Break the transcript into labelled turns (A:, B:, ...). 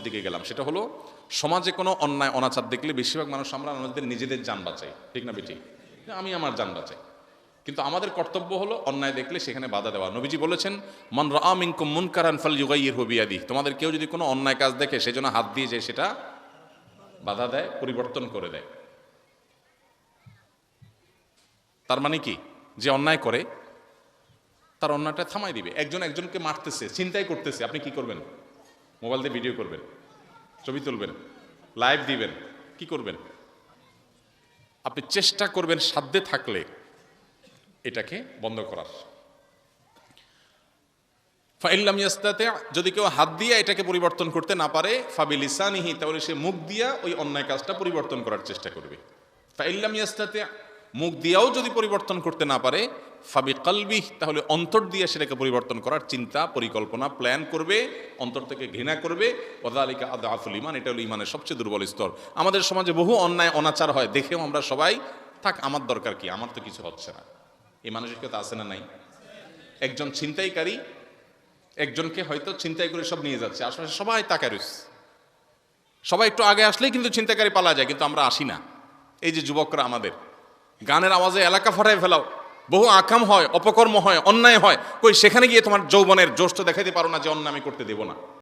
A: দিকে গেলাম, সেটা হলো সমাজে কোনো অন্যায় অনাচার দেখলে বেশিরভাগ মানুষ আমরা আমাদের নিজেদের জান বাঁচাই, ঠিক না বেটি? আমি আমার জান বাঁচাই, কিন্তু আমাদের কর্তব্য হলো অন্যায় দেখলে সেখানে বাধা দেওয়া। নবীজি বলেছেন, মান রাআ মিনকুম মুনকারান ফালইয়ুগাইয়িরহু বিয়াদিহি, তোমাদের কেউ যদি কোনো অন্যায় কাজ দেখে সেজন্য হাত দিয়ে যায় সেটা বাধা দেয়, পরিবর্তন করে দেয়। তার মানে কি, যে অন্যায় করে তার অন্যায়টা থামাই দিবে। একজন একজনকে মারতেছে, ছিনতাই করতেছে, আপনি কি করবেন? মোবাইল দিয়ে ভিডিও করবেন, ছবি তুলবেন, লাইভ দিবেন, কি করবেন? আপনি চেষ্টা করবেন সাধ্যে থাকলে এটাকে বন্ধ করার। ফাইল্লাম ইয়াস্তাতি, যদি কেউ হাত দিয়ে এটাকে পরিবর্তন করতে না পারে, ফাবিলিসানিহি, তাহলে সে মুখ দিয়া ওই অন্যায় কাজটা পরিবর্তন করার চেষ্টা করবে। ফাইল্লাম ইয়াস্তাতি, মুখ দিয়াও যদি পরিবর্তন করতে না পারে, ফাবিকলবিহি, তাহলে অন্তর দিয়ে সেটাকে পরিবর্তন করার চিন্তা পরিকল্পনা প্ল্যান করবে, অন্তর থেকে ঘৃণা করবে। ওয়াযালিকা আদআফুল ঈমান, এটা হলো ঈমানের সবচেয়ে দুর্বল স্তর। আমাদের সমাজে বহু অন্যায় অনাচার হয়, দেখেও আমরা সবাই থাক, আমার দরকার কি, আমার তো কিছু হচ্ছে না, এই মানসিকতা আছে না নাই? একজন ছিনতাইকারী একজনকে হয়তো ছিনতাই করে সব নিয়ে যাচ্ছে, আশেপাশে সবাই তাকায় রয়েছে, সবাই একটু আগে আসলেই কিন্তু ছিনতাইকারী পালা যায়, কিন্তু আমরা আসি না। এই যে যুবকরা আমাদের গানের আওয়াজে এলাকা ফাটায় ফেলাও, বহু আকাম হয়, অপকর্ম হয়, অন্যায় হয়, কই সেখানে গিয়ে তোমার যৌবনের জোশ তো দেখাইতে পারো না যে অন্যায় আমি করতে দেব না।